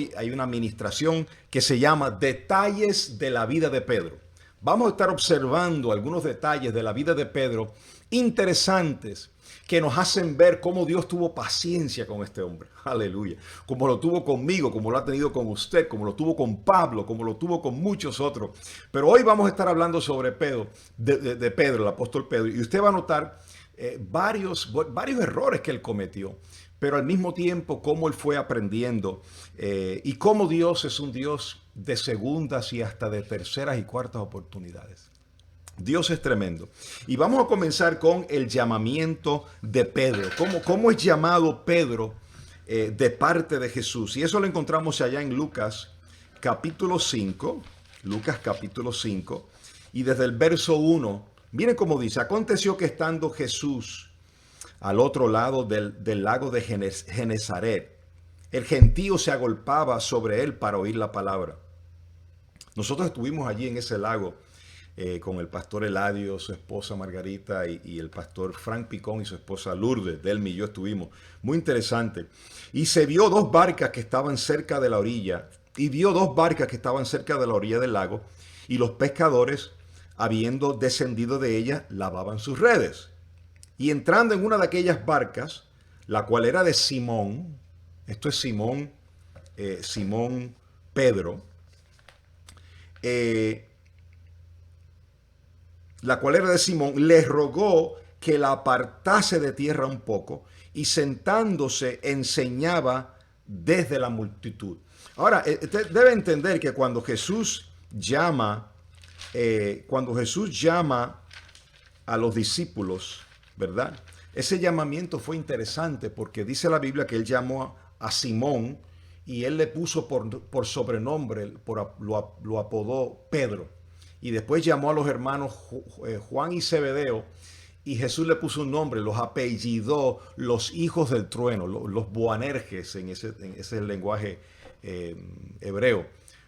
hoy hay una administración que se llama Detalles de la vida de Pedro. Vamos a estar observando algunos detalles de la vida de Pedro interesantes que nos hacen ver cómo Dios tuvo paciencia con este hombre. Aleluya. Como lo tuvo conmigo, como lo ha tenido con usted, como lo tuvo con Pablo, como lo tuvo con muchos otros. Pero hoy vamos a estar hablando sobre Pedro, de Pedro, el apóstol Pedro. Y usted va a notar varios errores que él cometió, pero al mismo tiempo cómo él fue aprendiendo y cómo Dios es un Dios de segundas y hasta de terceras y cuartas oportunidades. Dios es tremendo. Y vamos a comenzar con el llamamiento de Pedro. ¿Cómo es llamado Pedro de parte de Jesús? Y eso lo encontramos allá en Lucas capítulo 5. Lucas capítulo 5. Y desde el verso 1, miren cómo dice: aconteció que estando Jesús al otro lado del lago de Genezaret, el gentío se agolpaba sobre él para oír la palabra. Nosotros estuvimos allí en ese lago con el pastor Eladio, su esposa Margarita y el pastor Frank Picón y su esposa Lourdes. Delmi y yo estuvimos. Muy interesante. Y se vio dos barcas que estaban cerca de la orilla. Y vio dos barcas que estaban cerca de la orilla del lago. Y los pescadores, habiendo descendido de ellas, lavaban sus redes. Y entrando en una de aquellas barcas, la cual era de Simón, esto es Simón Pedro, la cual era de Simón, le rogó que la apartase de tierra un poco, y sentándose enseñaba desde la multitud. Ahora, usted debe entender que cuando Jesús llama a los discípulos, ¿verdad? Ese llamamiento fue interesante porque dice la Biblia que él llamó a Simón y él le puso por sobrenombre, lo apodó Pedro. Y después llamó a los hermanos Juan y Zebedeo y Jesús le puso un nombre, los apellidó los hijos del trueno, los Boanerges en ese lenguaje hebreo.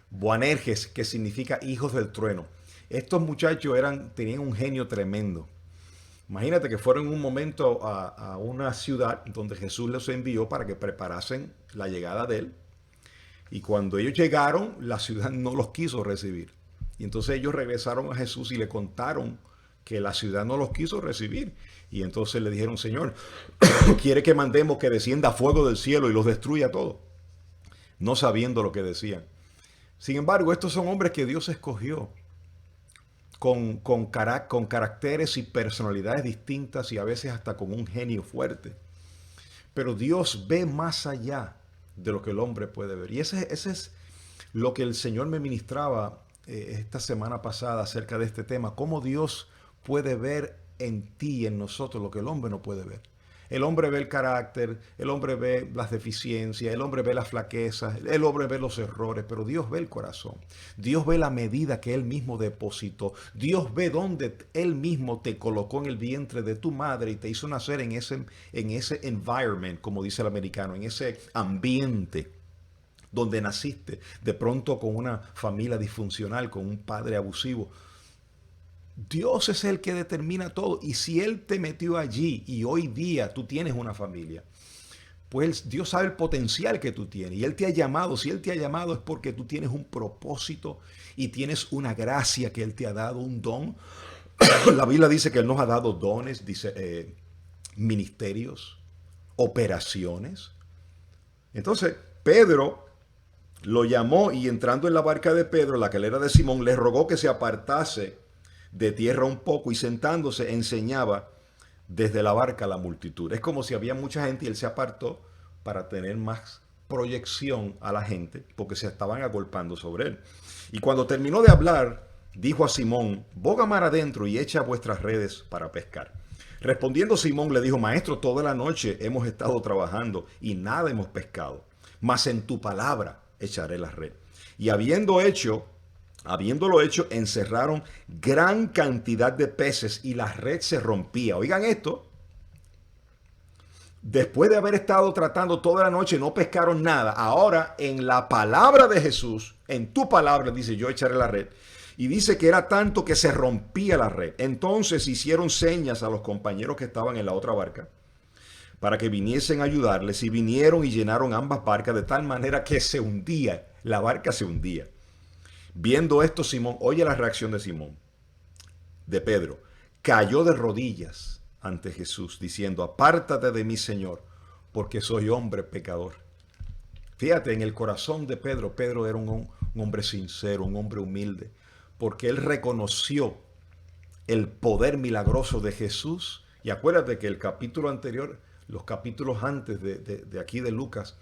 Boanerges, que significa hijos del trueno. Estos muchachos tenían un genio tremendo. Imagínate que fueron en un momento a una ciudad donde Jesús los envió para que preparasen la llegada de él. Y cuando ellos llegaron, la ciudad no los quiso recibir. Y entonces ellos regresaron a Jesús y le contaron que la ciudad no los quiso recibir. Y entonces le dijeron: Señor, ¿quiere que mandemos que descienda fuego del cielo y los destruya todo? No sabiendo lo que decían. Sin embargo, estos son hombres que Dios escogió con caracteres y personalidades distintas y a veces hasta con un genio fuerte. Pero Dios ve más allá de lo que el hombre puede ver. Y ese es lo que el Señor me ministraba esta semana pasada acerca de este tema. Cómo Dios puede ver en ti y en nosotros lo que el hombre no puede ver. El hombre ve el carácter, el hombre ve las deficiencias, el hombre ve las flaquezas, el hombre ve los errores, pero Dios ve el corazón. Dios ve la medida que Él mismo depositó. Dios ve dónde Él mismo te colocó en el vientre de tu madre y te hizo nacer en ese environment, como dice el americano, en ese ambiente donde naciste, de pronto con una familia disfuncional, con un padre abusivo. Dios es el que determina todo. Y si Él te metió allí y hoy día tú tienes una familia, pues Dios sabe el potencial que tú tienes. Y Él te ha llamado. Si Él te ha llamado es porque tú tienes un propósito y tienes una gracia que Él te ha dado, un don. La Biblia dice que Él nos ha dado dones, dice ministerios, operaciones. Entonces Pedro lo llamó y entrando en la barca de Pedro, la que era de Simón, le rogó que se apartase de tierra un poco y sentándose enseñaba desde la barca a la multitud. Es como si había mucha gente y él se apartó para tener más proyección a la gente porque se estaban agolpando sobre él. Y cuando terminó de hablar, dijo a Simón: boga mar adentro y echa vuestras redes para pescar. Respondiendo Simón le dijo: Maestro, toda la noche hemos estado trabajando y nada hemos pescado, mas en tu palabra echaré la red. Y habiéndolo hecho, encerraron gran cantidad de peces y la red se rompía. Oigan esto. Después de haber estado tratando toda la noche, no pescaron nada. Ahora, en la palabra de Jesús, en tu palabra, dice: yo echaré la red. Y dice que era tanto que se rompía la red. Entonces hicieron señas a los compañeros que estaban en la otra barca para que viniesen a ayudarles, y vinieron y llenaron ambas barcas de tal manera que se hundía, la barca se hundía. Viendo esto, Simón, oye la reacción de Simón, de Pedro, cayó de rodillas ante Jesús, diciendo, apártate de mí, Señor, porque soy hombre pecador. Fíjate, en el corazón de Pedro, Pedro era un hombre sincero, un hombre humilde, porque él reconoció el poder milagroso de Jesús. Y acuérdate que el capítulo anterior, los capítulos antes de aquí de Lucas,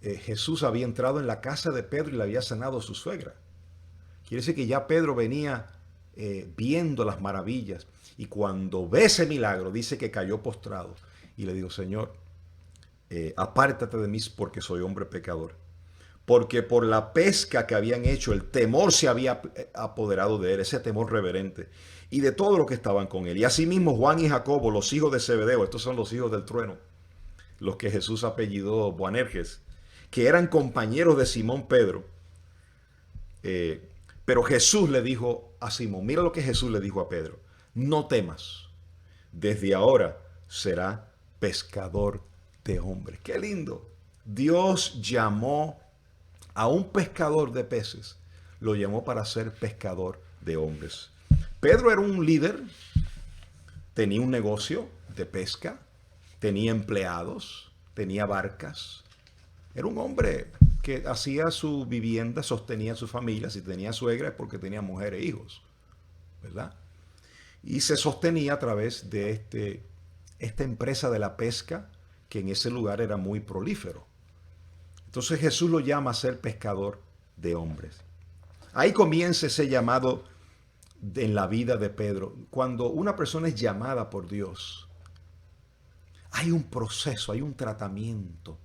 Jesús había entrado en la casa de Pedro y le había sanado a su suegra. Quiere decir que ya Pedro venía viendo las maravillas, y cuando ve ese milagro dice que cayó postrado y le dijo, Señor, apártate de mí porque soy hombre pecador. Porque por la pesca que habían hecho, el temor se había apoderado de él, ese temor reverente, y de todo lo que estaban con él. Y asimismo Juan y Jacobo, los hijos de Zebedeo, estos son los hijos del trueno, los que Jesús apellidó Boanerges, que eran compañeros de Simón Pedro. Pero Jesús le dijo a Simón, mira lo que Jesús le dijo a Pedro, no temas, desde ahora será pescador de hombres. Qué lindo. Dios llamó a un pescador de peces, lo llamó para ser pescador de hombres. Pedro era un líder, tenía un negocio de pesca, tenía empleados, tenía barcas. Era un hombre que hacía su vivienda, sostenía a su familia. Si tenía suegra es porque tenía mujer e hijos, ¿verdad? Y se sostenía a través de esta empresa de la pesca, que en ese lugar era muy prolífero. Entonces Jesús lo llama a ser pescador de hombres. Ahí comienza ese llamado en la vida de Pedro. Cuando una persona es llamada por Dios, hay un proceso, hay un tratamiento,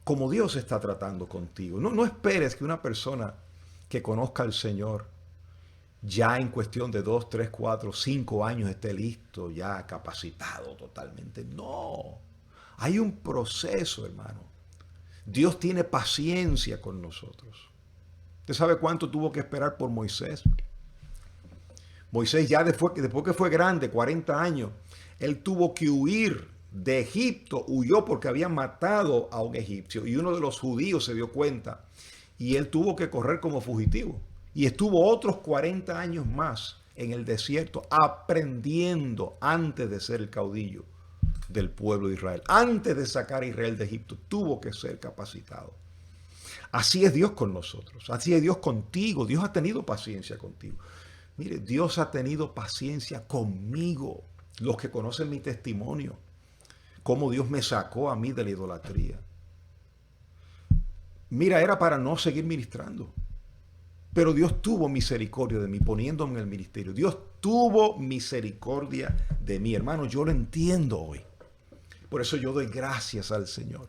como Dios está tratando contigo. No esperes que una persona que conozca al Señor ya en cuestión de 2, 3, 4, 5 años esté listo, ya capacitado totalmente. No, hay un proceso, hermano. Dios tiene paciencia con nosotros. ¿Usted sabe cuánto tuvo que esperar por Moisés? Moisés ya después que fue grande, 40 años, él tuvo que huir de Egipto, huyó porque había matado a un egipcio y uno de los judíos se dio cuenta y él tuvo que correr como fugitivo. Y estuvo otros 40 años más en el desierto aprendiendo antes de ser el caudillo del pueblo de Israel. Antes de sacar a Israel de Egipto, tuvo que ser capacitado. Así es Dios con nosotros, así es Dios contigo. Dios ha tenido paciencia contigo. Mire, Dios ha tenido paciencia conmigo. Los que conocen mi testimonio, cómo Dios me sacó a mí de la idolatría. Mira, era para no seguir ministrando. Pero Dios tuvo misericordia de mí poniéndome en el ministerio. Dios tuvo misericordia de mí, hermano. Yo lo entiendo hoy. Por eso yo doy gracias al Señor.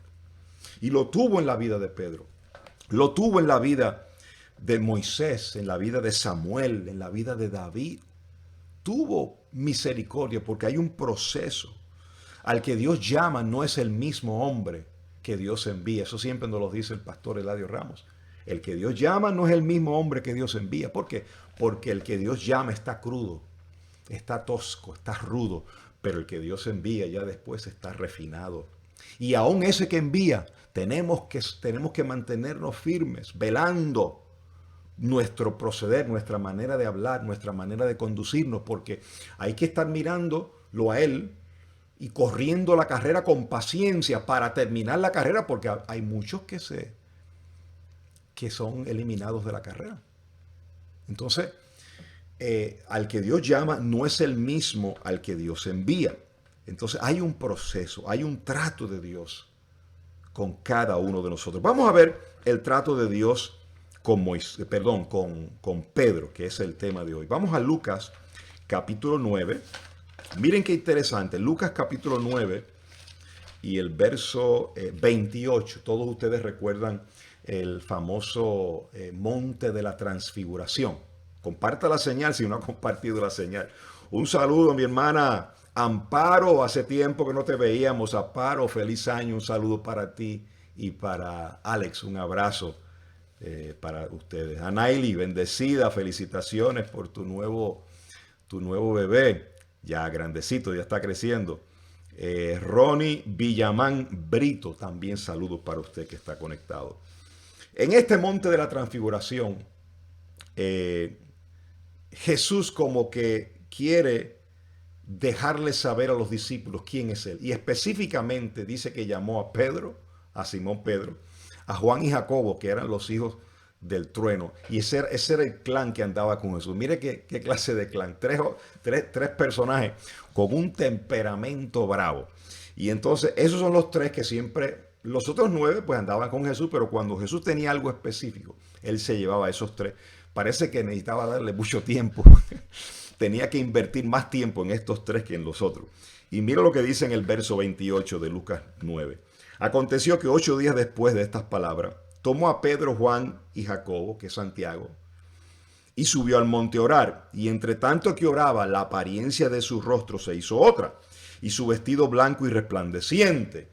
Y lo tuvo en la vida de Pedro. Lo tuvo en la vida de Moisés, en la vida de Samuel, en la vida de David. Tuvo misericordia porque hay un proceso. Al que Dios llama no es el mismo hombre que Dios envía. Eso siempre nos lo dice el pastor Eladio Ramos. El que Dios llama no es el mismo hombre que Dios envía. ¿Por qué? Porque el que Dios llama está crudo, está tosco, está rudo. Pero el que Dios envía ya después está refinado. Y aún ese que envía, tenemos que mantenernos firmes, velando nuestro proceder, nuestra manera de hablar, nuestra manera de conducirnos. Porque hay que estar mirándolo a Él y corriendo la carrera con paciencia para terminar la carrera. Porque hay muchos que son eliminados de la carrera. Entonces, al que Dios llama no es el mismo al que Dios envía. Entonces hay un proceso, hay un trato de Dios con cada uno de nosotros. Vamos a ver el trato de Dios con Pedro, que es el tema de hoy. Vamos a Lucas capítulo 9. Miren qué interesante. Lucas capítulo 9 y el verso 28. Todos ustedes recuerdan el famoso monte de la transfiguración. Comparta la señal si no ha compartido la señal. Un saludo a mi hermana Amparo, hace tiempo que no te veíamos. Amparo, feliz año, un saludo para ti y para Alex, un abrazo para ustedes. Anaili, bendecida, felicitaciones por tu nuevo bebé, ya grandecito, ya está creciendo. Ronnie Villamán Brito, también saludos para usted que está conectado. En este monte de la transfiguración, Jesús como que quiere dejarle saber a los discípulos quién es él. Y específicamente dice que llamó a Pedro, a Simón Pedro, a Juan y Jacobo, que eran los hijos del trueno. Y ese era el clan que andaba con Jesús. Mire qué clase de clan. Tres personajes con un temperamento bravo. Y entonces esos son los tres que siempre, los otros 9 pues andaban con Jesús, pero cuando Jesús tenía algo específico, él se llevaba a esos 3. Parece que necesitaba darle mucho tiempo. Tenía que invertir más tiempo en estos 3 que en los otros. Y mira lo que dice en el verso 28 de Lucas 9. Aconteció que 8 días después de estas palabras, tomó a Pedro, Juan y Jacobo, que es Santiago, y subió al monte a orar. Y entre tanto que oraba, la apariencia de su rostro se hizo otra, y su vestido blanco y resplandeciente.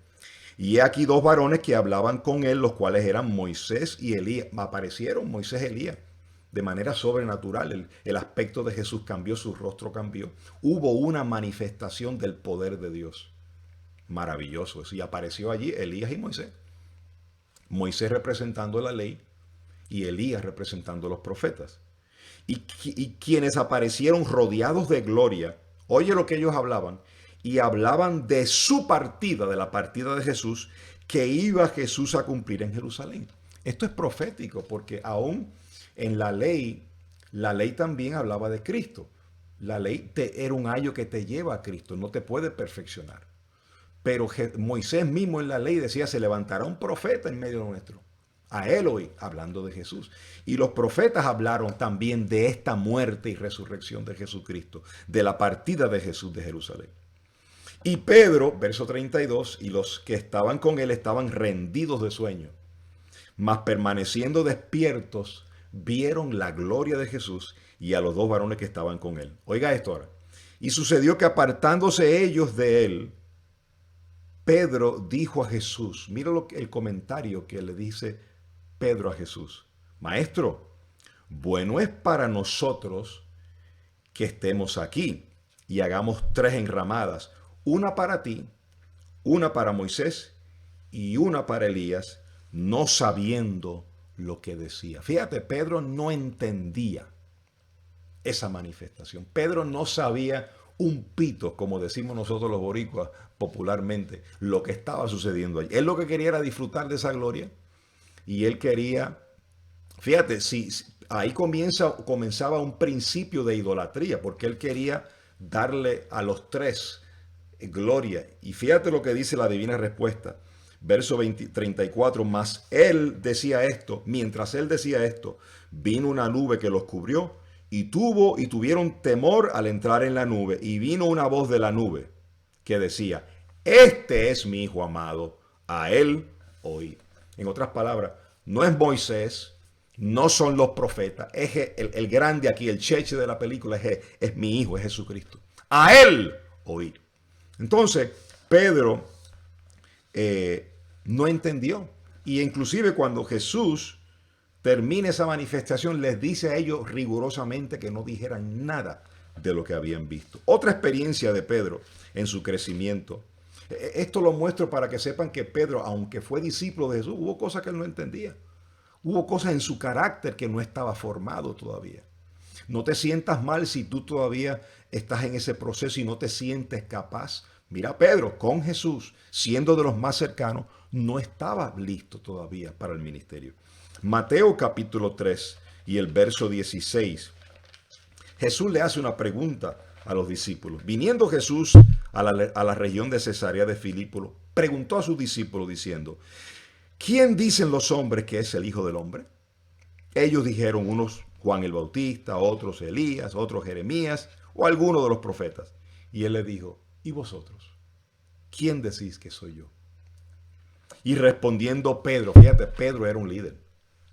Y he aquí 2 varones que hablaban con él, los cuales eran Moisés y Elías. Aparecieron Moisés y Elías de manera sobrenatural. El aspecto de Jesús cambió, su rostro cambió. Hubo una manifestación del poder de Dios. Maravilloso eso. Y apareció allí Elías y Moisés. Moisés representando la ley y Elías representando los profetas. Y quienes aparecieron rodeados de gloria, oye lo que ellos hablaban, y hablaban de su partida, de la partida de Jesús, que iba Jesús a cumplir en Jerusalén. Esto es profético porque aún en la ley también hablaba de Cristo. La ley era un ayo que te lleva a Cristo, no te puede perfeccionar. Pero Moisés mismo en la ley decía, se levantará un profeta en medio nuestro. A él hoy, hablando de Jesús. Y los profetas hablaron también de esta muerte y resurrección de Jesucristo, de la partida de Jesús de Jerusalén. Y Pedro, verso 32, y los que estaban con él estaban rendidos de sueño, mas permaneciendo despiertos, vieron la gloria de Jesús y a los 2 varones que estaban con él. Oiga esto ahora. Y sucedió que apartándose ellos de él, Pedro dijo a Jesús, mira el comentario que le dice Pedro a Jesús. Maestro, bueno es para nosotros que estemos aquí y hagamos 3 enramadas, una para ti, una para Moisés y una para Elías, no sabiendo lo que decía. Fíjate, Pedro no entendía esa manifestación. Pedro no sabía un pito, como decimos nosotros los boricuas popularmente, lo que estaba sucediendo allí. Él lo que quería era disfrutar de esa gloria y él quería, fíjate, si ahí comenzaba un principio de idolatría, porque él quería darle a los 3 gloria. Y fíjate lo que dice la divina respuesta. Verso 34, más él decía esto, mientras él decía esto, vino una nube que los cubrió y tuvieron temor al entrar en la nube, y vino una voz de la nube que decía, este es mi hijo amado, a él oí. En otras palabras, no es Moisés, no son los profetas, es el grande aquí, el cheche de la película, es mi hijo, es Jesucristo. A él oí. Entonces, Pedro no entendió. Y inclusive cuando Jesús termina esa manifestación, les dice a ellos rigurosamente que no dijeran nada de lo que habían visto. Otra experiencia de Pedro en su crecimiento. Esto lo muestro para que sepan que Pedro, aunque fue discípulo de Jesús, hubo cosas que él no entendía. Hubo cosas en su carácter que no estaba formado todavía. No te sientas mal si tú todavía estás en ese proceso y no te sientes capaz. Mira, Pedro, con Jesús, siendo de los más cercanos, no estaba listo todavía para el ministerio. Mateo capítulo 3 y el verso 16. Jesús le hace una pregunta a los discípulos. Viniendo Jesús a la región de Cesarea de Filipo, preguntó a sus discípulos diciendo, ¿quién dicen los hombres que es el Hijo del Hombre? Ellos dijeron, unos Juan el Bautista, otros Elías, otros Jeremías o alguno de los profetas. Y él les dijo, ¿y vosotros? ¿Quién decís que soy yo? Y respondiendo Pedro, fíjate, Pedro era un líder.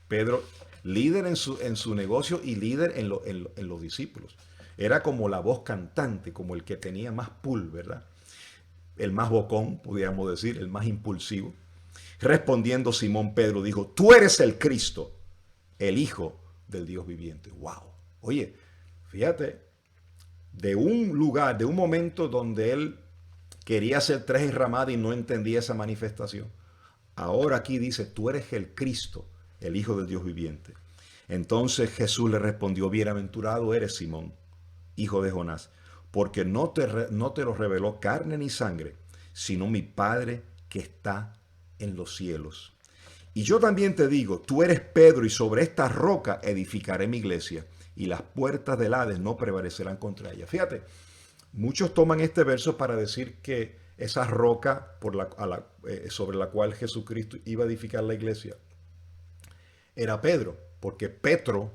Pedro, líder en su negocio y líder en los discípulos. Era como la voz cantante, como el que tenía más pool, ¿verdad? El más bocón, podríamos decir, el más impulsivo. Respondiendo Simón Pedro dijo, tú eres el Cristo, el Hijo del Dios viviente. ¡Wow! Oye, fíjate, de un lugar, de un momento donde él quería hacer tres enramadas y no entendía esa manifestación. Ahora aquí dice, tú eres el Cristo, el Hijo del Dios viviente. Entonces Jesús le respondió, bienaventurado eres Simón, hijo de Jonás, porque no te lo reveló carne ni sangre, sino mi Padre que está en los cielos. Y yo también te digo, tú eres Pedro y sobre esta roca edificaré mi iglesia y las puertas del Hades no prevalecerán contra ella. Fíjate, muchos toman este verso para decir que esa roca sobre la cual Jesucristo iba a edificar la iglesia era Pedro, porque Petro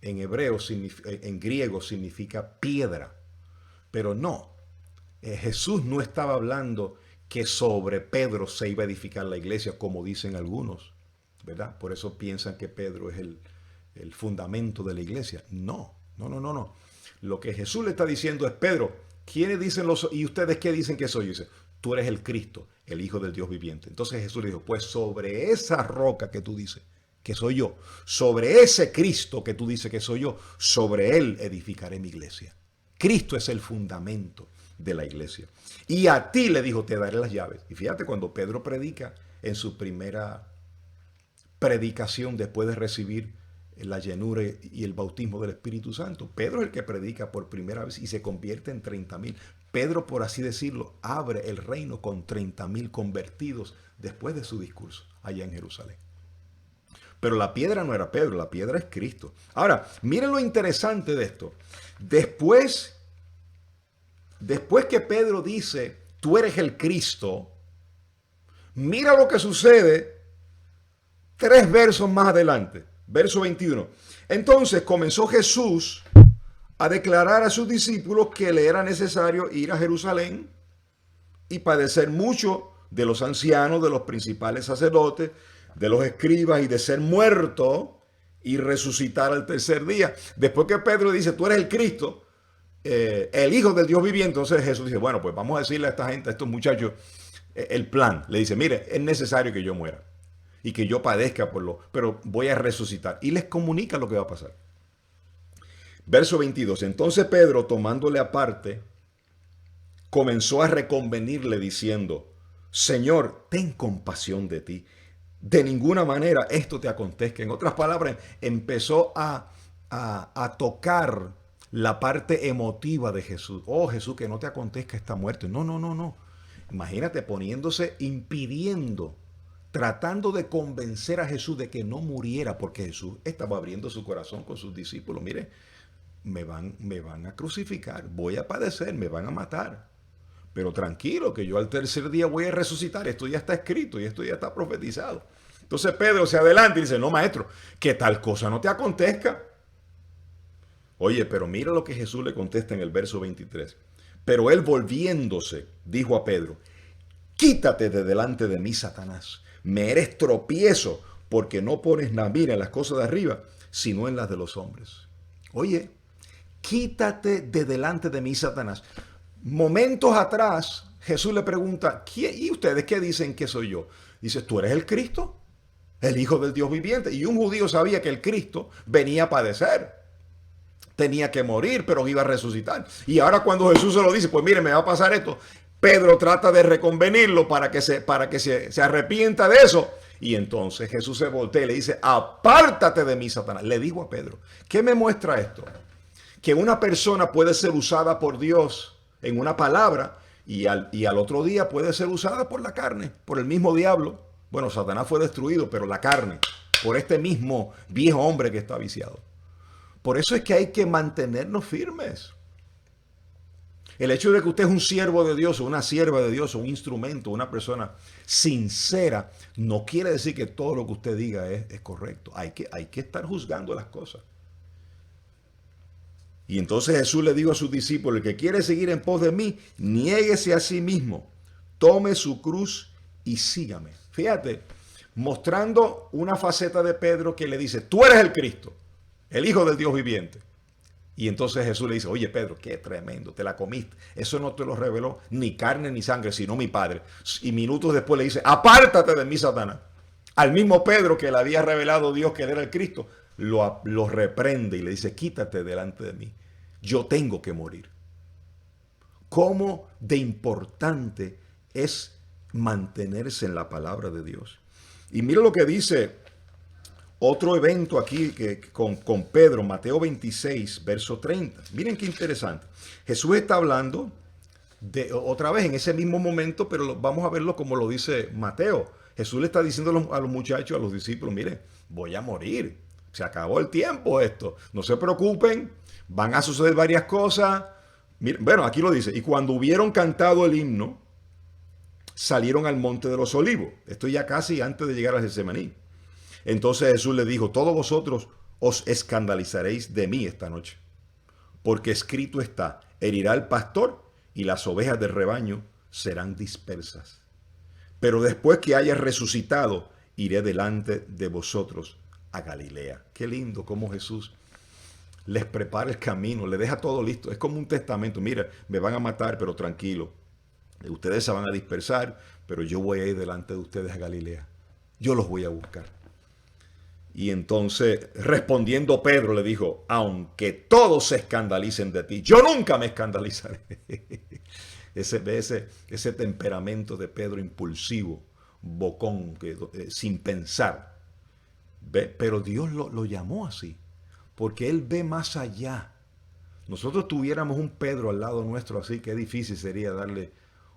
en hebreo, en griego significa piedra. Pero no, Jesús no estaba hablando que sobre Pedro se iba a edificar la iglesia, como dicen algunos, ¿verdad? Por eso piensan que Pedro es el fundamento de la iglesia. No. Lo que Jesús le está diciendo es, Pedro, ¿quiénes dicen y ustedes qué dicen que soy? Dice, tú eres el Cristo, el Hijo del Dios viviente. Entonces Jesús le dijo, pues sobre esa roca que tú dices que soy yo, sobre ese Cristo que tú dices que soy yo, sobre él edificaré mi iglesia. Cristo es el fundamento de la iglesia. Y a ti, le dijo, te daré las llaves. Y fíjate, cuando Pedro predica en su primera predicación después de recibir la llenura y el bautismo del Espíritu Santo, Pedro es el que predica por primera vez y se convierte en 30,000. Pedro, por así decirlo, abre el reino con 30,000 convertidos después de su discurso allá en Jerusalén. Pero la piedra no era Pedro, la piedra es Cristo. Ahora, miren lo interesante de esto. Después que Pedro dice, tú eres el Cristo, mira lo que sucede 3 versos más adelante. Verso 21. Entonces comenzó Jesús a declarar a sus discípulos que le era necesario ir a Jerusalén y padecer mucho de los ancianos, de los principales sacerdotes, de los escribas y de ser muerto y resucitar al tercer día. Después que Pedro dice, tú eres el Cristo, el Hijo del Dios viviente, entonces Jesús dice, bueno, pues vamos a decirle a esta gente, a estos muchachos, el plan. Le dice, mire, es necesario que yo muera y que yo padezca pero voy a resucitar. Y les comunica lo que va a pasar. Verso 22. Entonces Pedro, tomándole aparte, comenzó a reconvenirle diciendo, Señor, ten compasión de ti. De ninguna manera esto te acontezca. En otras palabras, empezó a tocar la parte emotiva de Jesús. Oh, Jesús, que no te acontezca esta muerte. No. Imagínate poniéndose, impidiendo, tratando de convencer a Jesús de que no muriera, porque Jesús estaba abriendo su corazón con sus discípulos. Mire, me van a crucificar, voy a padecer, me van a matar. Pero tranquilo, que yo al tercer día voy a resucitar. Esto ya está escrito y esto ya está profetizado. Entonces Pedro se adelanta y dice, no, maestro, que tal cosa no te acontezca. Oye, pero mira lo que Jesús le contesta en el verso 23. Pero él volviéndose, dijo a Pedro, quítate de delante de mí, Satanás. Me eres tropiezo porque no pones la mira en las cosas de arriba, sino en las de los hombres. Oye, quítate de delante de mí, Satanás. Momentos atrás, Jesús le pregunta, ¿y ustedes qué dicen que soy yo? Dice, ¿tú eres el Cristo? El Hijo del Dios viviente. Y un judío sabía que el Cristo venía a padecer. Tenía que morir, pero iba a resucitar. Y ahora cuando Jesús se lo dice, pues mire, me va a pasar esto. Pedro trata de reconvenirlo para que se arrepienta de eso. Y entonces Jesús se voltea y le dice, apártate de mí, Satanás. Le digo a Pedro, ¿qué me muestra esto? Que una persona puede ser usada por Dios en una palabra y al otro día puede ser usada por la carne, por el mismo diablo. Bueno, Satanás fue destruido, pero la carne, por este mismo viejo hombre que está viciado. Por eso es que hay que mantenernos firmes. El hecho de que usted es un siervo de Dios o una sierva de Dios o un instrumento, una persona sincera, no quiere decir que todo lo que usted diga es correcto. Hay que estar juzgando las cosas. Y entonces Jesús le dijo a sus discípulos, el que quiere seguir en pos de mí, niéguese a sí mismo, tome su cruz y sígame. Fíjate, mostrando una faceta de Pedro que le dice, tú eres el Cristo, el Hijo del Dios viviente. Y entonces Jesús le dice, oye Pedro, qué tremendo, te la comiste. Eso no te lo reveló ni carne ni sangre, sino mi Padre. Y minutos después le dice, apártate de mí, Satanás. Al mismo Pedro que le había revelado Dios que era el Cristo, lo reprende y le dice, quítate delante de mí. Yo tengo que morir. cómo de importante es mantenerse en la palabra de Dios. Y mira lo que dice otro evento aquí con Pedro, Mateo 26, verso 30. Miren qué interesante. Jesús está hablando otra vez en ese mismo momento, pero vamos a verlo como lo dice Mateo. Jesús le está diciendo a los muchachos, a los discípulos, miren, voy a morir. Se acabó el tiempo esto. No se preocupen, van a suceder varias cosas. Miren, bueno, aquí lo dice. Y cuando hubieron cantado el himno, salieron al monte de los olivos. Esto ya casi antes de llegar a Getsemaní. Entonces Jesús le dijo, todos vosotros os escandalizaréis de mí esta noche, porque escrito está, herirá al pastor y las ovejas del rebaño serán dispersas. Pero después que haya resucitado, iré delante de vosotros a Galilea. Qué lindo cómo Jesús les prepara el camino, le deja todo listo. Es como un testamento. Mira, me van a matar, pero tranquilo. Ustedes se van a dispersar, pero yo voy a ir delante de ustedes a Galilea. Yo los voy a buscar. Y entonces, respondiendo Pedro, le dijo, aunque todos se escandalicen de ti, yo nunca me escandalizaré. Ese temperamento de Pedro impulsivo, bocón, sin pensar. Pero Dios lo llamó así, porque Él ve más allá. Nosotros tuviéramos un Pedro al lado nuestro así, qué difícil sería darle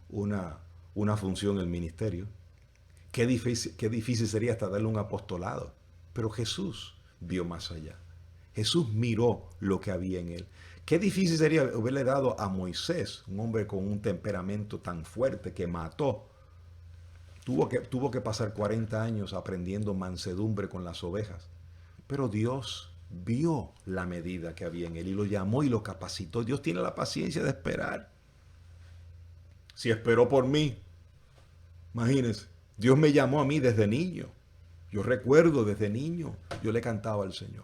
una función en el ministerio. Qué difícil sería hasta darle un apostolado. Pero Jesús vio más allá. Jesús miró lo que había en él. Qué difícil sería haberle dado a Moisés, un hombre con un temperamento tan fuerte que mató. Tuvo que pasar 40 años aprendiendo mansedumbre con las ovejas. Pero Dios vio la medida que había en él y lo llamó y lo capacitó. Dios tiene la paciencia de esperar. Si esperó por mí, imagínense, Dios me llamó a mí desde niño. Yo recuerdo desde niño, yo le cantaba al Señor.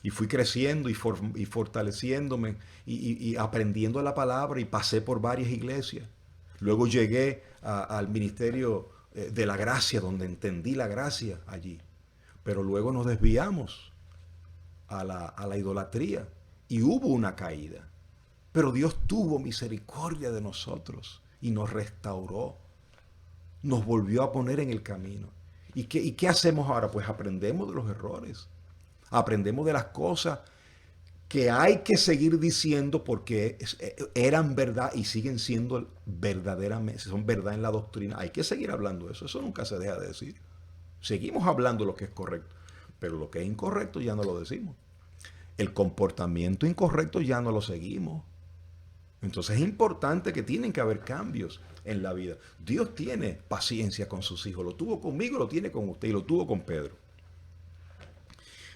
Y fui creciendo y fortaleciéndome y aprendiendo la palabra y pasé por varias iglesias. Luego llegué al ministerio de la gracia, donde entendí la gracia allí. Pero luego nos desviamos a la idolatría y hubo una caída. Pero Dios tuvo misericordia de nosotros y nos restauró. Nos volvió a poner en el camino. ¿Y qué hacemos ahora? Pues aprendemos de los errores. Aprendemos de las cosas que hay que seguir diciendo porque eran verdad y siguen siendo verdaderamente, son verdad en la doctrina. Hay que seguir hablando de eso. Eso nunca se deja de decir. Seguimos hablando lo que es correcto, pero lo que es incorrecto ya no lo decimos. El comportamiento incorrecto ya no lo seguimos. Entonces es importante que tienen que haber cambios en la vida. Dios tiene paciencia con sus hijos. Lo tuvo conmigo, lo tiene con usted y lo tuvo con Pedro.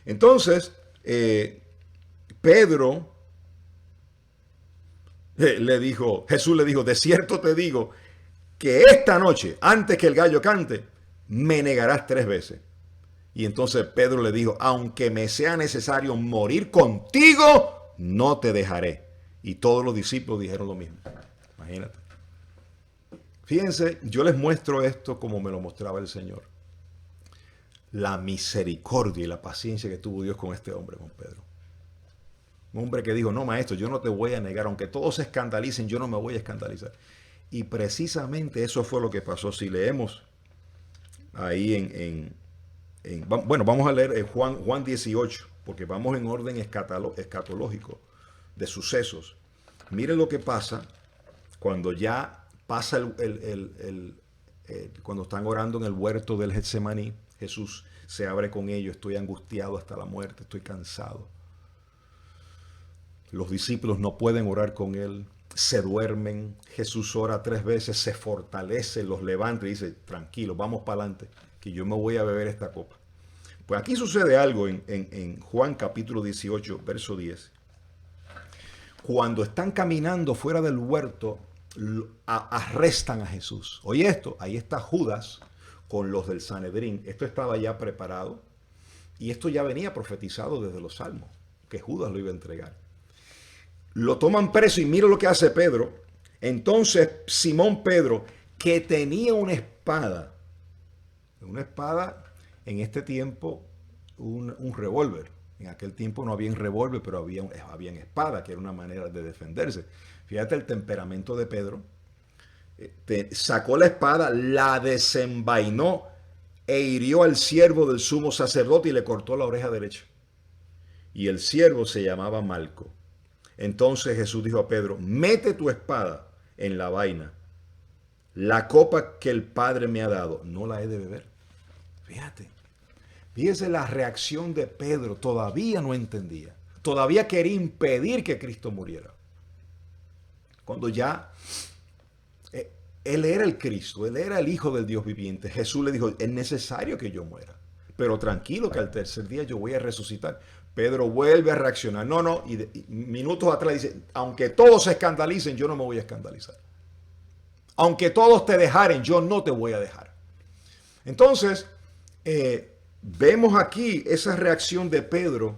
Entonces, Pedro Jesús le dijo, de cierto te digo que esta noche, antes que el gallo cante, me negarás 3 veces. Y entonces Pedro le dijo, aunque me sea necesario morir contigo, no te dejaré. Y todos los discípulos dijeron lo mismo. Imagínate. Fíjense, yo les muestro esto como me lo mostraba el Señor. La misericordia y la paciencia que tuvo Dios con este hombre, con Pedro. Un hombre que dijo, no maestro, yo no te voy a negar, aunque todos se escandalicen, yo no me voy a escandalizar. Y precisamente eso fue lo que pasó. Si leemos ahí bueno, vamos a leer Juan 18, porque vamos en orden escatológico de sucesos. Miren lo que pasa cuando ya pasa cuando están orando en el huerto del Getsemaní. Jesús se abre con ellos, estoy angustiado hasta la muerte, estoy cansado. Los discípulos no pueden orar con él, se duermen. Jesús ora 3 veces, se fortalece, los levanta y dice, tranquilo, vamos para adelante, que yo me voy a beber esta copa. Pues aquí sucede algo en Juan capítulo 18, verso 10. Cuando están caminando fuera del huerto, arrestan a Jesús. Oye esto, ahí está Judas con los del Sanedrín. Esto estaba ya preparado y esto ya venía profetizado desde los Salmos, que Judas lo iba a entregar. Lo toman preso y mira lo que hace Pedro. Entonces Simón Pedro, que tenía una espada en este tiempo, un revólver, En aquel tiempo no había revólver, pero había espada, que era una manera de defenderse. Fíjate el temperamento de Pedro. Sacó la espada, la desenvainó e hirió al siervo del sumo sacerdote y le cortó la oreja derecha. Y el siervo se llamaba Malco. Entonces Jesús dijo a Pedro, mete tu espada en la vaina. La copa que el Padre me ha dado, no la he de beber. Fíjate, fíjese la reacción de Pedro, todavía no entendía. Todavía quería impedir que Cristo muriera. Cuando ya él era el Cristo, él era el Hijo del Dios viviente. Jesús le dijo, es necesario que yo muera, pero tranquilo que al tercer día yo voy a resucitar. Pedro vuelve a reaccionar. No, y minutos atrás dice, aunque todos se escandalicen, yo no me voy a escandalizar. Aunque todos te dejaren, yo no te voy a dejar. Entonces, vemos aquí esa reacción de Pedro,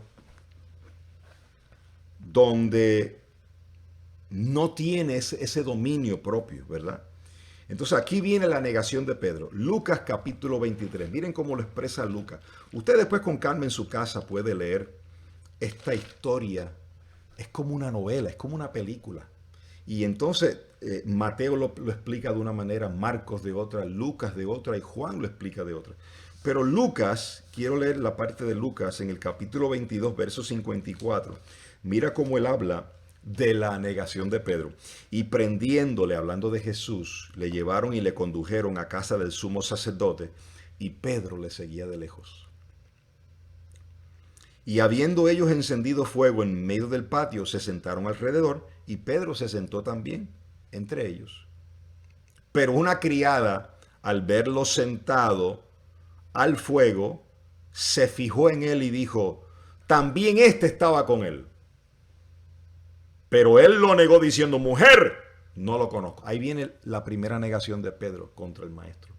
donde no tiene ese dominio propio, ¿verdad? Entonces aquí viene la negación de Pedro. Lucas capítulo 23. Miren cómo lo expresa Lucas. Usted después con calma en su casa puede leer esta historia. Es como una novela, es como una película. Y entonces Mateo lo explica de una manera, Marcos de otra, Lucas de otra y Juan lo explica de otra. Pero Lucas, quiero leer la parte de Lucas en el capítulo 22, verso 54. Mira cómo él habla de la negación de Pedro. Y prendiéndole, hablando de Jesús, le llevaron y le condujeron a casa del sumo sacerdote, y Pedro le seguía de lejos. Y habiendo ellos encendido fuego en medio del patio, se sentaron alrededor, y Pedro se sentó también entre ellos. Pero una criada, al verlo sentado al fuego, se fijó en él y dijo, también éste estaba con él. Pero él lo negó diciendo, mujer, no lo conozco. Ahí viene la primera negación de Pedro contra el maestro.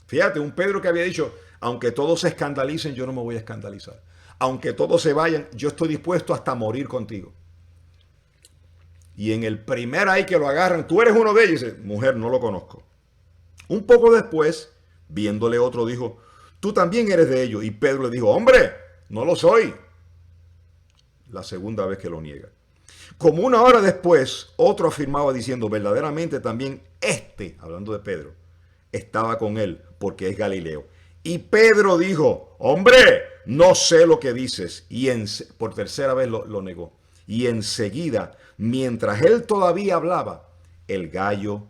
Fíjate, un Pedro que había dicho, aunque todos se escandalicen, yo no me voy a escandalizar. Aunque todos se vayan, yo estoy dispuesto hasta morir contigo. Y en el primer ahí que lo agarran, tú eres uno de ellos, dice, mujer, no lo conozco. Un poco después, viéndole otro, dijo, tú también eres de ellos. Y Pedro le dijo, hombre, no lo soy. La segunda vez que lo niega. Como una hora después, otro afirmaba diciendo, verdaderamente también hablando de Pedro, estaba con él, porque es Galileo. Y Pedro dijo, hombre, no sé lo que dices. Y por tercera vez lo negó. Y enseguida, mientras él todavía hablaba, el gallo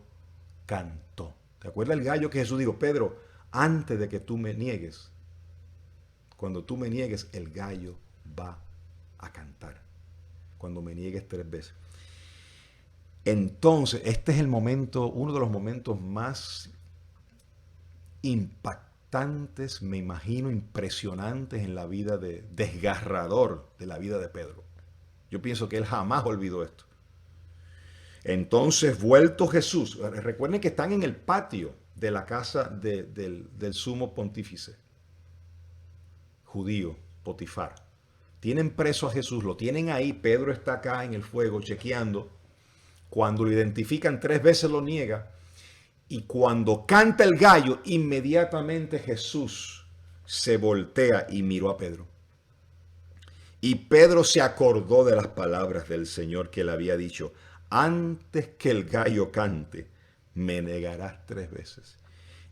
cantó. ¿Te acuerdas el gallo que Jesús dijo, Pedro, antes de que tú me niegues, cuando tú me niegues, el gallo va a cantar? Cuando me niegues 3 veces. Entonces, este es el momento, uno de los momentos más impactantes, me imagino, impresionantes en la vida desgarrador de la vida de Pedro. Yo pienso que él jamás olvidó esto. Entonces, vuelto Jesús, recuerden que están en el patio de la casa del sumo pontífice judío, Potifar. Tienen preso a Jesús, lo tienen ahí, Pedro está acá en el fuego chequeando. Cuando lo identifican 3 veces lo niega. Y cuando canta el gallo, inmediatamente Jesús se voltea y miró a Pedro. Y Pedro se acordó de las palabras del Señor que le había dicho, antes que el gallo cante, me negarás 3 veces.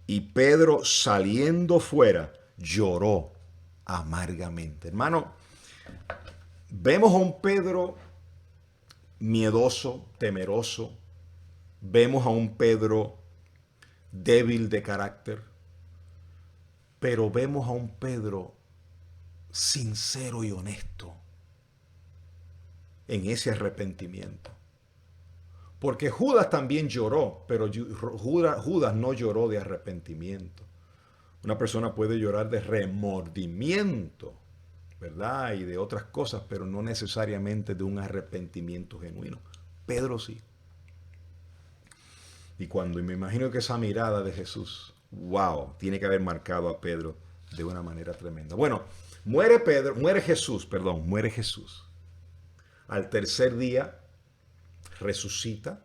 Y Pedro, saliendo fuera, lloró amargamente. Hermano, vemos a un Pedro miedoso, temeroso. Vemos a un Pedro débil de carácter. Pero vemos a un Pedro sincero y honesto en ese arrepentimiento. Porque Judas también lloró, pero Judas no lloró de arrepentimiento. Una persona puede llorar de remordimiento, ¿verdad? Y de otras cosas, pero no necesariamente de un arrepentimiento genuino. Pedro sí. Y me imagino que esa mirada de Jesús, wow, tiene que haber marcado a Pedro de una manera tremenda. Bueno, muere Jesús. Al tercer día resucita,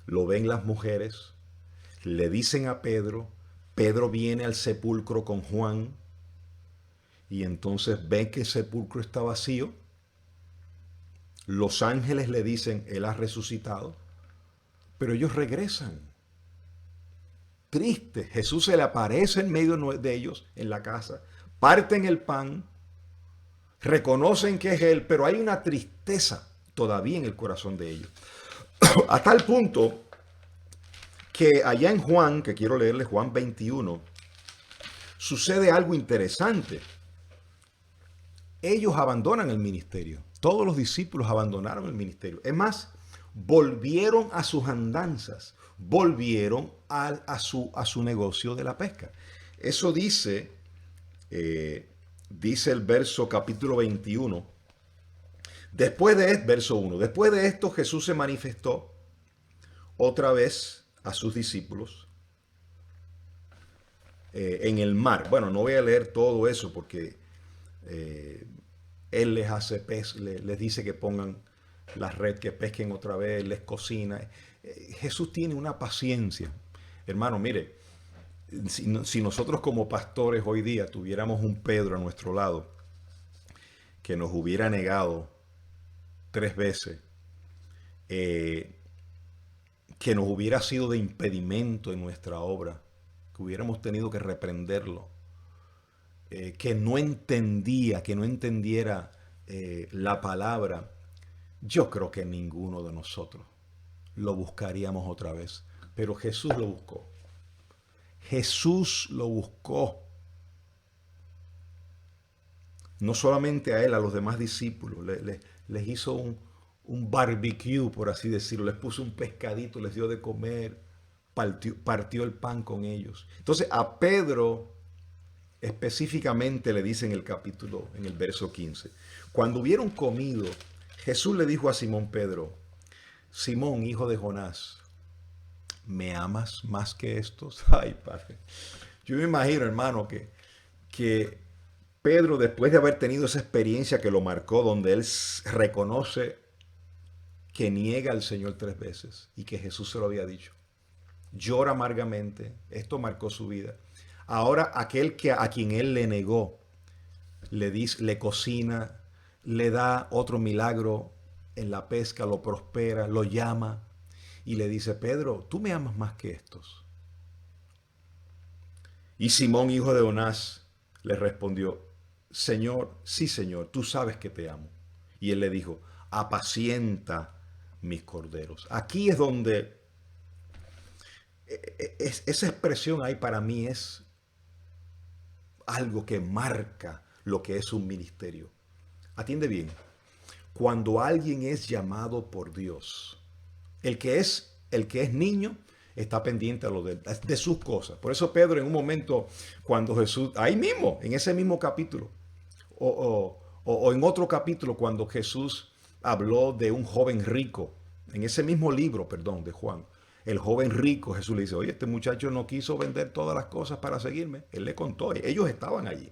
lo ven las mujeres, le dicen a Pedro, Pedro viene al sepulcro con Juan y entonces ve que el sepulcro está vacío. Los ángeles le dicen, Él ha resucitado, pero ellos regresan. Triste, Jesús se le aparece en medio de ellos en la casa, parten el pan, reconocen que es Él, pero hay una tristeza todavía en el corazón de ellos. A tal punto que allá en Juan, que quiero leerle Juan 21, sucede algo interesante. Ellos abandonan el ministerio. Todos los discípulos abandonaron el ministerio. Es más, volvieron a sus andanzas, volvieron a su negocio de la pesca. Eso dice el verso capítulo 21. Verso 1. Después de esto, Jesús se manifestó otra vez a sus discípulos en el mar. Bueno, no voy a leer todo eso porque Él les hace les dice que pongan la red, que pesquen otra vez, les cocina. Jesús tiene una paciencia. Hermano, mire, si nosotros como pastores hoy día tuviéramos un Pedro a nuestro lado que nos hubiera negado 3 veces, que nos hubiera sido de impedimento en nuestra obra, que hubiéramos tenido que reprenderlo, que no entendiera la palabra, yo creo que ninguno de nosotros lo buscaríamos otra vez. Pero Jesús lo buscó. Jesús lo buscó. No solamente a él, a los demás discípulos. Les hizo un barbecue, por así decirlo. Les puso un pescadito, les dio de comer. Partió el pan con ellos. Entonces a Pedro específicamente le dice en el verso 15. Cuando hubieron comido, Jesús le dijo a Simón Pedro, Simón, hijo de Jonás, ¿me amas más que estos? Ay, Padre. Yo me imagino, hermano, que Pedro, después de haber tenido esa experiencia que lo marcó, donde él reconoce que niega al Señor 3 veces y que Jesús se lo había dicho, llora amargamente, esto marcó su vida. Ahora aquel a quien él le negó, le cocina, le da otro milagro en la pesca, lo prospera, lo llama y le dice, Pedro, tú me amas más que estos. Y Simón, hijo de Jonás, le respondió, Señor, sí, Señor, tú sabes que te amo. Y él le dijo, apacienta mis corderos. Aquí es donde esa expresión ahí para mí es algo que marca lo que es un ministerio. Atiende bien. Cuando alguien es llamado por Dios, el que es niño está pendiente a lo de sus cosas. Por eso Pedro en un momento, cuando Jesús, ahí mismo, en ese mismo capítulo, o en otro capítulo, cuando Jesús habló de un joven rico, en ese mismo libro, perdón, de Juan, el joven rico, Jesús le dice, oye, este muchacho no quiso vender todas las cosas para seguirme. Él le contó, ellos estaban allí.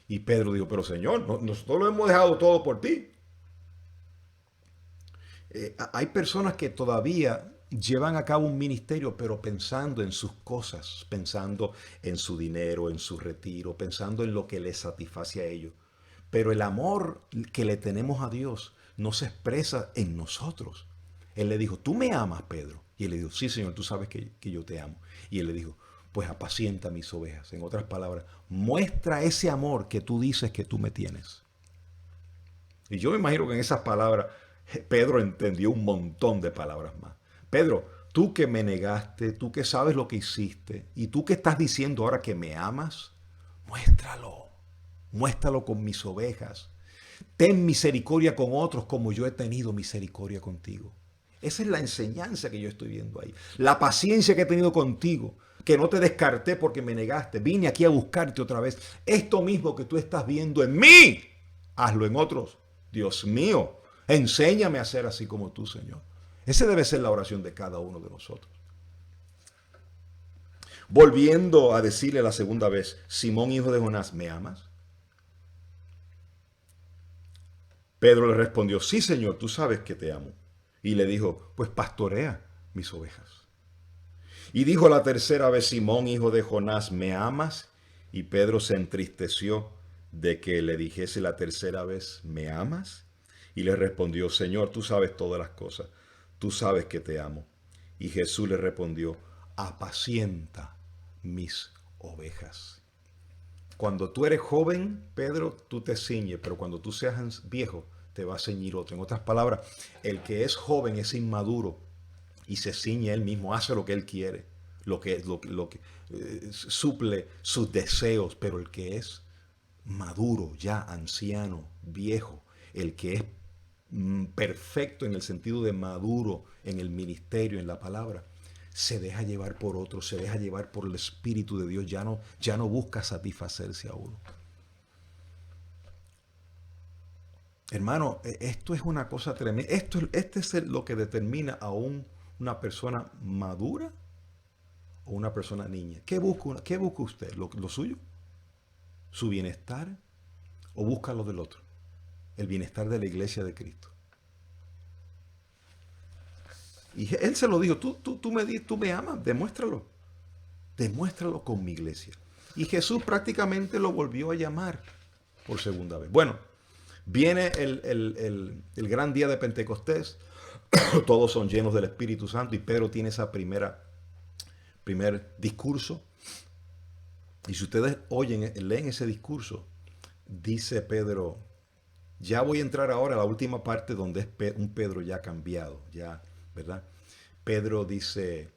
Y Pedro dijo, pero Señor, nosotros lo hemos dejado todo por ti. Hay personas que todavía llevan a cabo un ministerio, pero pensando en sus cosas, pensando en su dinero, en su retiro, pensando en lo que les satisface a ellos. Pero el amor que le tenemos a Dios no se expresa en nosotros. Él le dijo, ¿tú me amas, Pedro? Y él le dijo, sí, Señor, tú sabes que yo te amo. Y él le dijo, pues apacienta mis ovejas. En otras palabras, muestra ese amor que tú dices que tú me tienes. Y yo me imagino que en esas palabras Pedro entendió un montón de palabras más. Pedro, tú que me negaste, tú que sabes lo que hiciste, y tú que estás diciendo ahora que me amas, muéstralo con mis ovejas. Ten misericordia con otros como yo he tenido misericordia contigo. Esa es la enseñanza que yo estoy viendo ahí. La paciencia que he tenido contigo, que no te descarté porque me negaste. Vine aquí a buscarte otra vez. Esto mismo que tú estás viendo en mí, hazlo en otros. Dios mío, enséñame a ser así como tú, Señor. Esa debe ser la oración de cada uno de nosotros. Volviendo a decirle la segunda vez, Simón, hijo de Jonás, ¿me amas? Pedro le respondió, sí, Señor, tú sabes que te amo. Y le dijo, pues pastorea mis ovejas. Y dijo la tercera vez, Simón, hijo de Jonás, ¿me amas? Y Pedro se entristeció de que le dijese la tercera vez, ¿me amas? Y le respondió, Señor, tú sabes todas las cosas, tú sabes que te amo. Y Jesús le respondió, apacienta mis ovejas. Cuando tú eres joven, Pedro, tú te ciñes, pero cuando tú seas viejo, te va a ceñir otro. En otras palabras, el que es joven es inmaduro y se ciñe él mismo, hace lo que él quiere, suple sus deseos, pero el que es maduro, ya anciano, viejo, el que es perfecto en el sentido de maduro en el ministerio, en la palabra, se deja llevar por otro, se deja llevar por el Espíritu de Dios, ya no busca satisfacerse a uno. Hermano, esto es una cosa tremenda. Este es lo que determina a una persona madura o una persona niña. ¿Qué busca usted? ¿Lo suyo? ¿Su bienestar? ¿O busca lo del otro? El bienestar de la iglesia de Cristo. Y él se lo dijo, tú me amas, demuéstralo. Demuéstralo con mi iglesia. Y Jesús prácticamente lo volvió a llamar por segunda vez. Bueno, viene el gran día de Pentecostés. Todos son llenos del Espíritu Santo y Pedro tiene esa primer discurso. Y si ustedes leen ese discurso, dice Pedro, ya voy a entrar ahora a la última parte donde es un Pedro ya cambiado, ya, ¿verdad? Pedro dice,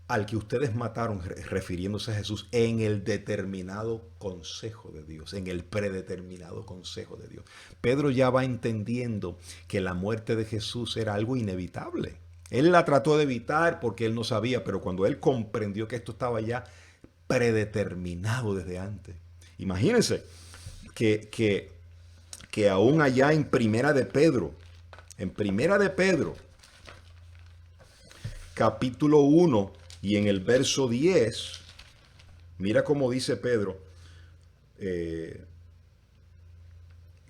al que ustedes mataron, refiriéndose a Jesús, en el determinado consejo de Dios, en el predeterminado consejo de Dios. Pedro ya va entendiendo que la muerte de Jesús era algo inevitable. Él la trató de evitar porque él no sabía, pero cuando él comprendió que esto estaba ya predeterminado desde antes. Imagínense que aún allá en Primera de Pedro, capítulo 1 y en el verso 10, mira cómo dice Pedro,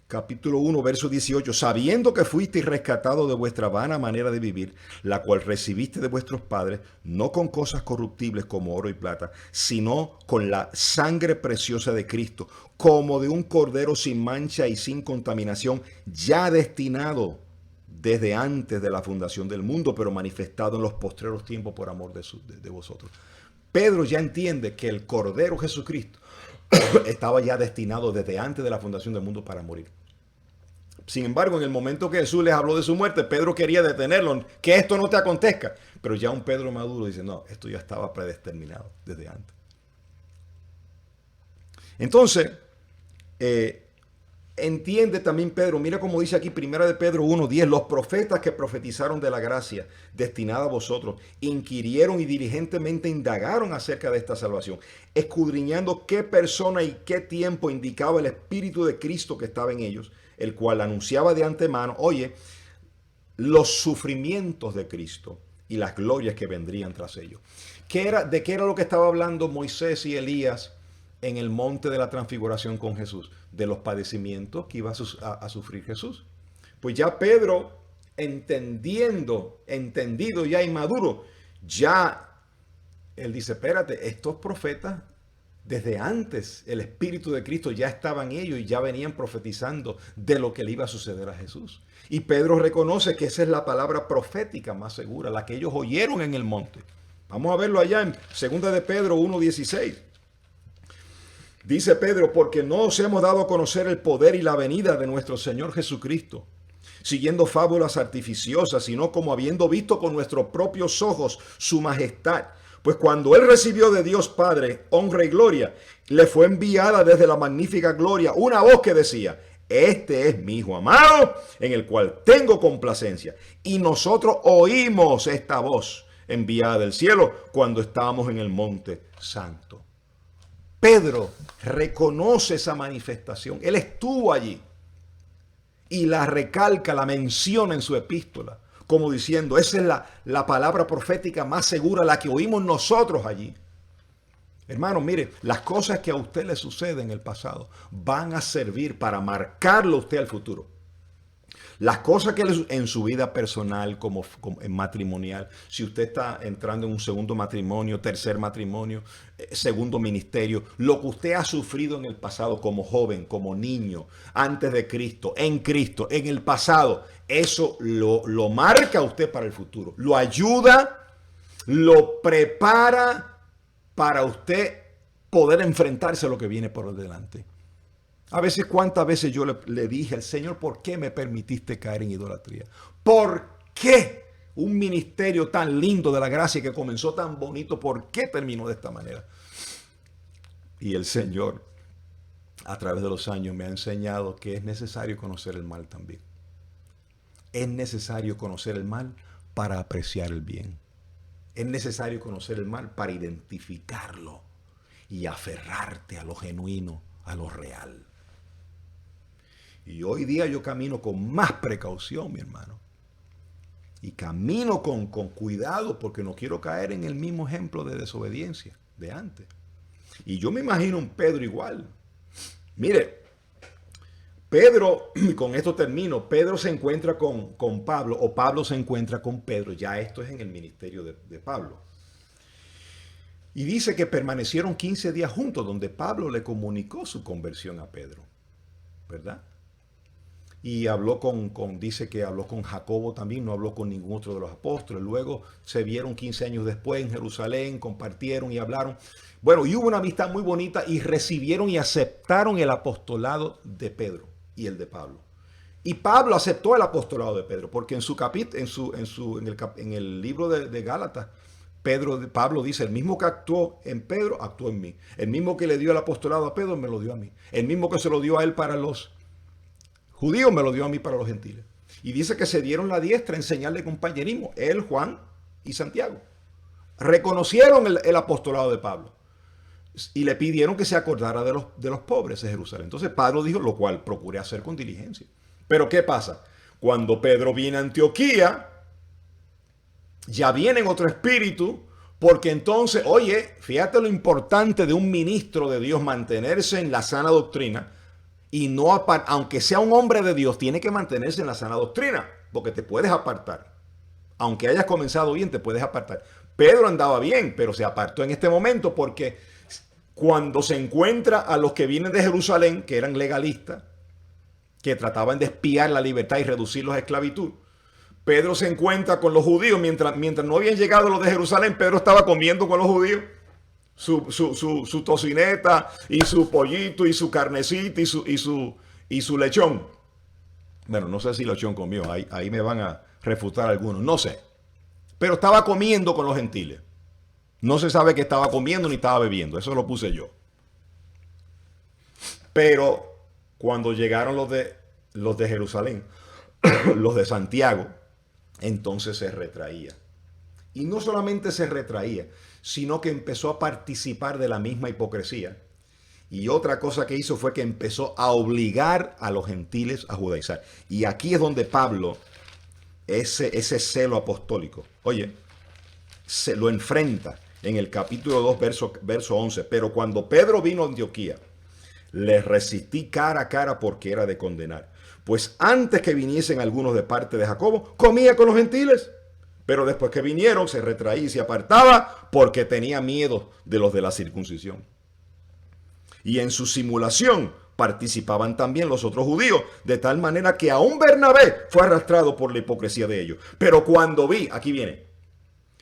capítulo 1, verso 18, sabiendo que fuisteis rescatados de vuestra vana manera de vivir, la cual recibiste de vuestros padres, no con cosas corruptibles como oro y plata, sino con la sangre preciosa de Cristo, como de un cordero sin mancha y sin contaminación, ya destinado desde antes de la fundación del mundo, pero manifestado en los postreros tiempos por amor de vosotros. Pedro ya entiende que el Cordero Jesucristo estaba ya destinado desde antes de la fundación del mundo para morir. Sin embargo, en el momento que Jesús les habló de su muerte, Pedro quería detenerlo, que esto no te acontezca. Pero ya un Pedro maduro dice, no, esto ya estaba predeterminado desde antes. Entonces, entiende también Pedro, mira cómo dice aquí, primera de Pedro 1:10, los profetas que profetizaron de la gracia destinada a vosotros, inquirieron y diligentemente indagaron acerca de esta salvación, escudriñando qué persona y qué tiempo indicaba el Espíritu de Cristo que estaba en ellos, el cual anunciaba de antemano, oye, los sufrimientos de Cristo y las glorias que vendrían tras ellos. ¿De qué era lo que estaba hablando Moisés y Elías en el monte de la transfiguración con Jesús? De los padecimientos que iba a sufrir Jesús. Pues ya Pedro, entendido ya inmaduro, ya él dice, espérate, estos profetas, desde antes el Espíritu de Cristo ya estaba en ellos y ya venían profetizando de lo que le iba a suceder a Jesús. Y Pedro reconoce que esa es la palabra profética más segura, la que ellos oyeron en el monte. Vamos a verlo allá en 2 de Pedro 1:16. Dice Pedro, porque no os hemos dado a conocer el poder y la venida de nuestro Señor Jesucristo, siguiendo fábulas artificiosas, sino como habiendo visto con nuestros propios ojos su majestad. Pues cuando él recibió de Dios Padre honra y gloria, le fue enviada desde la magnífica gloria una voz que decía, este es mi Hijo amado, en el cual tengo complacencia. Y nosotros oímos esta voz enviada del cielo cuando estábamos en el monte santo. Pedro reconoce esa manifestación. Él estuvo allí y la recalca, la menciona en su epístola, como diciendo, esa es la palabra profética más segura, la que oímos nosotros allí. Hermano, mire, las cosas que a usted le suceden en el pasado van a servir para marcarlo usted al futuro. Las cosas que en su vida personal, como en matrimonial, si usted está entrando en un segundo matrimonio, tercer matrimonio, segundo ministerio, lo que usted ha sufrido en el pasado como joven, como niño, antes de Cristo, en el pasado, eso lo marca a usted para el futuro. Lo ayuda, lo prepara para usted poder enfrentarse a lo que viene por delante. A veces, ¿cuántas veces yo le dije al Señor, ¿por qué me permitiste caer en idolatría? ¿Por qué un ministerio tan lindo de la gracia que comenzó tan bonito, por qué terminó de esta manera? Y el Señor, a través de los años, me ha enseñado que es necesario conocer el mal también. Es necesario conocer el mal para apreciar el bien. Es necesario conocer el mal para identificarlo y aferrarte a lo genuino, a lo real. Y hoy día yo camino con más precaución, mi hermano. Y camino con cuidado porque no quiero caer en el mismo ejemplo de desobediencia de antes. Y yo me imagino un Pedro igual. Mire, Pedro, y con esto termino, Pedro se encuentra con Pablo, o Pablo se encuentra con Pedro. Ya esto es en el ministerio de Pablo. Y dice que permanecieron 15 días juntos, donde Pablo le comunicó su conversión a Pedro. ¿Verdad? Y habló dice que habló con Jacobo también, no habló con ningún otro de los apóstoles. Luego se vieron 15 años después en Jerusalén, compartieron y hablaron. Bueno, y hubo una amistad muy bonita y recibieron y aceptaron el apostolado de Pedro y el de Pablo. Y Pablo aceptó el apostolado de Pedro, porque en el libro de Gálatas, Pablo dice, el mismo que actuó en Pedro, actuó en mí. El mismo que le dio el apostolado a Pedro, me lo dio a mí. El mismo que se lo dio a él para los judíos, me lo dio a mí para los gentiles. Y dice que se dieron la diestra en señal de compañerismo, él, Juan y Santiago. Reconocieron el apostolado de Pablo y le pidieron que se acordara de los pobres de Jerusalén. Entonces Pablo dijo, lo cual procuré hacer con diligencia. Pero ¿qué pasa? Cuando Pedro viene a Antioquía, ya viene en otro espíritu, porque entonces, oye, fíjate lo importante de un ministro de Dios mantenerse en la sana doctrina. Y no, aunque sea un hombre de Dios, tiene que mantenerse en la sana doctrina, porque te puedes apartar. Aunque hayas comenzado bien, te puedes apartar. Pedro andaba bien, pero se apartó en este momento porque cuando se encuentra a los que vienen de Jerusalén, que eran legalistas, que trataban de espiar la libertad y reducirlos a esclavitud, Pedro se encuentra con los judíos. Mientras no habían llegado los de Jerusalén, Pedro estaba comiendo con los judíos. Su tocineta y su pollito y su carnecita y su lechón. Bueno, no sé si lechón comió, ahí me van a refutar algunos, no sé. Pero estaba comiendo con los gentiles. No se sabe que estaba comiendo ni estaba bebiendo, eso lo puse yo. Pero cuando llegaron los de Jerusalén, los de Santiago, entonces se retraía. Y no solamente se retraía, sino que empezó a participar de la misma hipocresía. Y otra cosa que hizo fue que empezó a obligar a los gentiles a judaizar. Y aquí es donde Pablo, ese celo apostólico, oye, se lo enfrenta en el capítulo 2, verso 11. Pero cuando Pedro vino a Antioquía, le resistí cara a cara porque era de condenar. Pues antes que viniesen algunos de parte de Jacobo, comía con los gentiles. Pero después que vinieron, se retraía y se apartaba porque tenía miedo de los de la circuncisión. Y en su simulación participaban también los otros judíos, de tal manera que aún Bernabé fue arrastrado por la hipocresía de ellos. Pero cuando vi, aquí viene,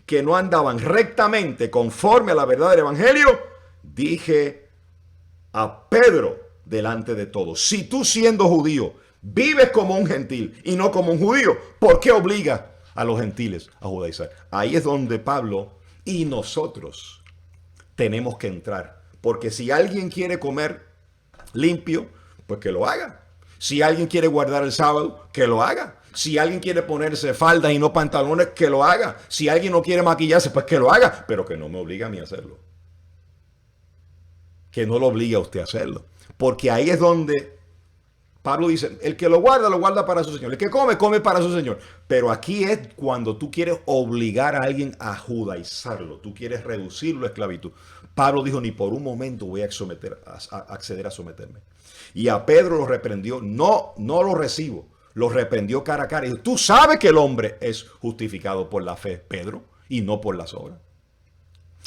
que no andaban rectamente conforme a la verdad del evangelio, dije a Pedro delante de todos, si tú siendo judío vives como un gentil y no como un judío, ¿por qué obligas a los gentiles a judaizar? Ahí es donde Pablo y nosotros tenemos que entrar. Porque si alguien quiere comer limpio, pues que lo haga. Si alguien quiere guardar el sábado, que lo haga. Si alguien quiere ponerse faldas y no pantalones, que lo haga. Si alguien no quiere maquillarse, pues que lo haga. Pero que no me obligue a mí a hacerlo. Que no lo obligue a usted a hacerlo. Porque ahí es donde Pablo dice, el que lo guarda para su Señor. El que come, come para su Señor. Pero aquí es cuando tú quieres obligar a alguien a judaizarlo. Tú quieres reducirlo a esclavitud. Pablo dijo, ni por un momento voy a acceder a someterme. Y a Pedro lo reprendió, no lo recibo. Lo reprendió cara a cara y dijo, tú sabes que el hombre es justificado por la fe, Pedro, y no por las obras.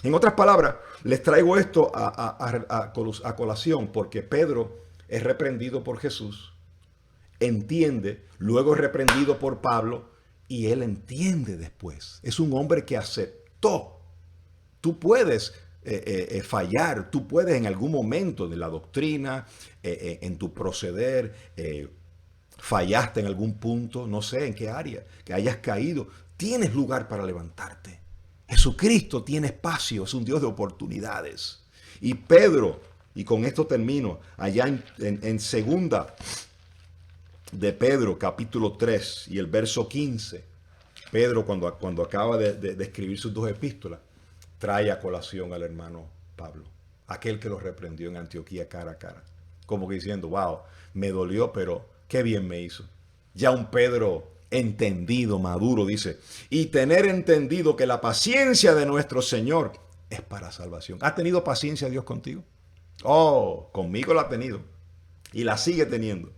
En otras palabras, les traigo esto a colación porque Pedro es reprendido por Jesús, entiende, luego es reprendido por Pablo y él entiende después. Es un hombre que aceptó. Tú puedes fallar, tú puedes en algún momento de la doctrina, en tu proceder, fallaste en algún punto, no sé en qué área, que hayas caído. Tienes lugar para levantarte. Jesucristo tiene espacio, es un Dios de oportunidades. Y Pedro, y con esto termino, allá en segunda de Pedro, capítulo 3 y el verso 15, Pedro cuando acaba de escribir sus dos epístolas, trae a colación al hermano Pablo, aquel que lo reprendió en Antioquía cara a cara, como que diciendo, wow, me dolió, pero qué bien me hizo. Ya un Pedro entendido, maduro, dice, y tener entendido que la paciencia de nuestro Señor es para salvación. ¿Ha tenido paciencia Dios contigo? Oh, conmigo la ha tenido y la sigue teniendo.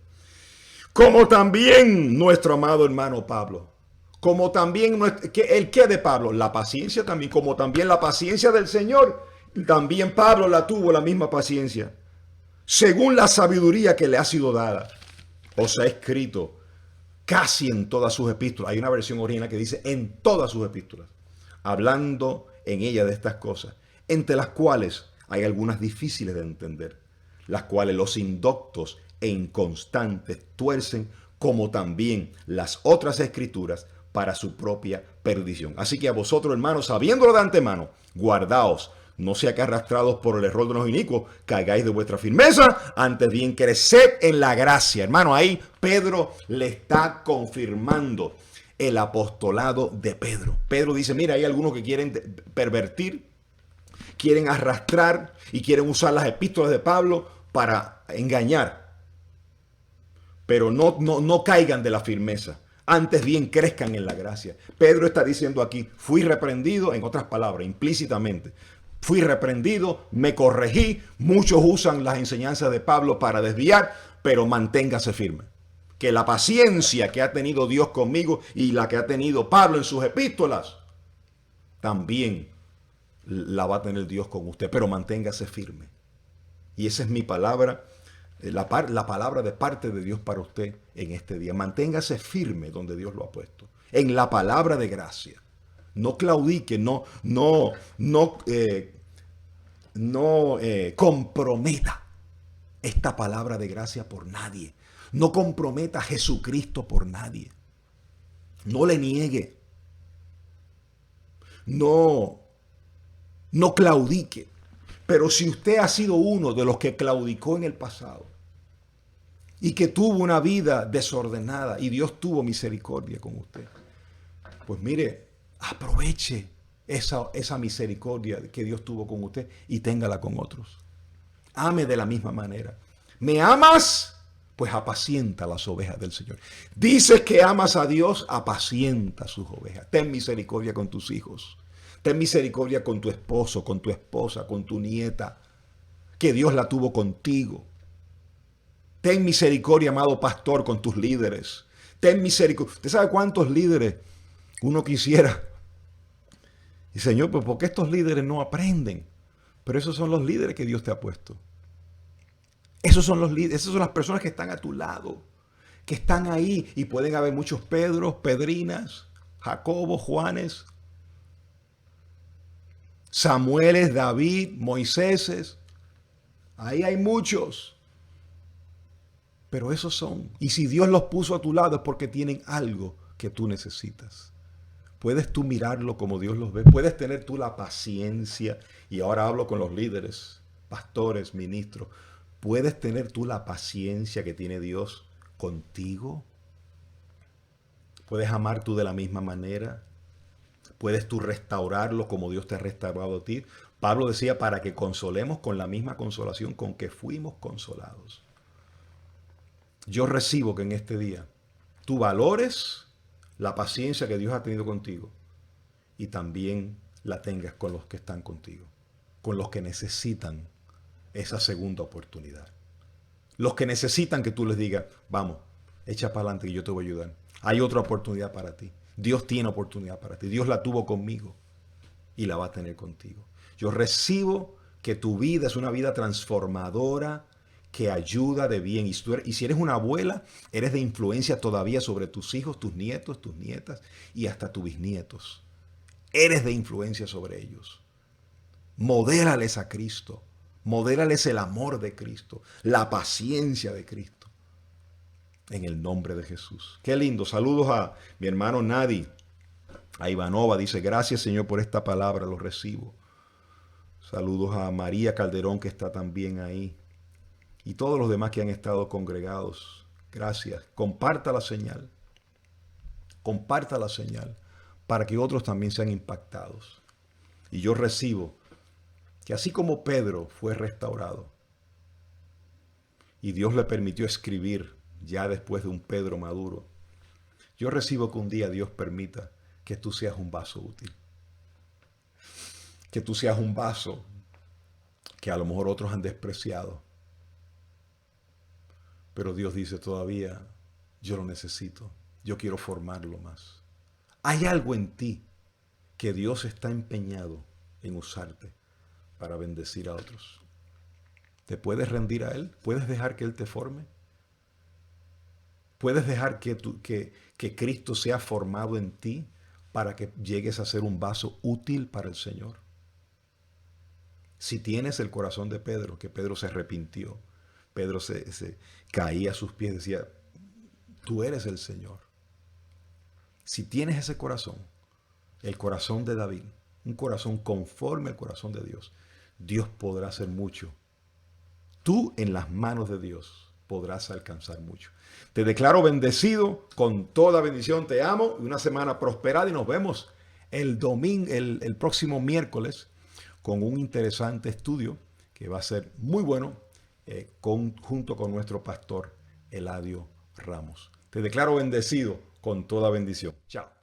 Como también nuestro amado hermano Pablo. Como también, ¿el qué de Pablo? La paciencia también, como también la paciencia del Señor. También Pablo la tuvo, la misma paciencia. Según la sabiduría que le ha sido dada. Os ha escrito casi en todas sus epístolas. Hay una versión original que dice en todas sus epístolas. Hablando en ella de estas cosas. Entre las cuales hay algunas difíciles de entender. Las cuales los indoctos e inconstantes tuercen, como también las otras escrituras, para su propia perdición. Así que a vosotros, hermanos, sabiéndolo de antemano, guardaos, no sea que arrastrados por el error de los inicuos, caigáis de vuestra firmeza, antes bien creced en la gracia. Hermano, ahí Pedro le está confirmando el apostolado de Pedro. Pedro dice, mira, hay algunos que quieren pervertir, quieren arrastrar y quieren usar las epístolas de Pablo para engañar. Pero no caigan de la firmeza. Antes bien crezcan en la gracia. Pedro está diciendo aquí, fui reprendido, en otras palabras, implícitamente. Fui reprendido, me corregí. Muchos usan las enseñanzas de Pablo para desviar, pero manténgase firme. Que la paciencia que ha tenido Dios conmigo y la que ha tenido Pablo en sus epístolas, también la va a tener Dios con usted, pero manténgase firme. Y esa es mi palabra. La palabra de parte de Dios para usted en este día. Manténgase firme donde Dios lo ha puesto. En la palabra de gracia. No claudique, no comprometa esta palabra de gracia por nadie. No comprometa a Jesucristo por nadie. No le niegue. No claudique. Pero si usted ha sido uno de los que claudicó en el pasado y que tuvo una vida desordenada y Dios tuvo misericordia con usted, pues mire, aproveche esa misericordia que Dios tuvo con usted y téngala con otros. Ame de la misma manera. ¿Me amas? Pues apacienta las ovejas del Señor. Dices que amas a Dios, apacienta sus ovejas. Ten misericordia con tus hijos. Ten misericordia con tu esposo, con tu esposa, con tu nieta, que Dios la tuvo contigo. Ten misericordia, amado pastor, con tus líderes. Ten misericordia. ¿Usted sabe cuántos líderes uno quisiera? Y Señor, pues ¿por qué estos líderes no aprenden? Pero esos son los líderes que Dios te ha puesto. Esos son los líderes, esas son las personas que están a tu lado, que están ahí. Y pueden haber muchos Pedros, Pedrinas, Jacobos, Juanes, Samueles, David, Moiséses. Ahí hay muchos. Pero esos son. Y si Dios los puso a tu lado es porque tienen algo que tú necesitas. Puedes tú mirarlo como Dios los ve. Puedes tener tú la paciencia. Y ahora hablo con los líderes, pastores, ministros. Puedes tener tú la paciencia que tiene Dios contigo. Puedes amar tú de la misma manera. Puedes tú restaurarlo como Dios te ha restaurado a ti. Pablo decía, para que consolemos con la misma consolación con que fuimos consolados. Yo recibo que en este día tú valores la paciencia que Dios ha tenido contigo y también la tengas con los que están contigo, con los que necesitan esa segunda oportunidad. Los que necesitan que tú les digas, vamos, Echa para adelante que yo te voy a ayudar. Hay otra oportunidad para ti. Dios tiene oportunidad para ti. Dios la tuvo conmigo y la va a tener contigo. Yo recibo que tu vida es una vida transformadora, que ayuda de bien. Y si eres una abuela, eres de influencia todavía sobre tus hijos, tus nietos, tus nietas y hasta tus bisnietos. Eres de influencia sobre ellos. Modélales a Cristo. Modélales el amor de Cristo, la paciencia de Cristo. En el nombre de Jesús. Qué lindo. Saludos a mi hermano Nadi. A Ivanova dice, gracias Señor por esta palabra, lo recibo. Saludos a María Calderón que está también ahí. Y todos los demás que han estado congregados. Gracias. Comparta la señal. Comparta la señal para que otros también sean impactados. Y yo recibo que así como Pedro fue restaurado y Dios le permitió escribir ya después de un Pedro maduro, yo recibo que un día Dios permita que tú seas un vaso útil. Que tú seas un vaso que a lo mejor otros han despreciado. Pero Dios dice todavía, yo lo necesito. Yo quiero formarlo más. Hay algo en ti que Dios está empeñado en usarte para bendecir a otros. ¿Te puedes rendir a Él? ¿Puedes dejar que Él te forme? ¿Puedes dejar que Cristo sea formado en ti para que llegues a ser un vaso útil para el Señor? Si tienes el corazón de Pedro, que Pedro se arrepintió, Pedro se caía a sus pies y decía, tú eres el Señor. Si tienes ese corazón, el corazón de David, un corazón conforme al corazón de Dios, Dios podrá hacer mucho. Tú en las manos de Dios podrás alcanzar mucho. Te declaro bendecido, con toda bendición te amo, y una semana prosperada, y nos vemos el domingo, el próximo miércoles, con un interesante estudio que va a ser muy bueno, junto con nuestro pastor Eladio Ramos. Te declaro bendecido con toda bendición. Chao.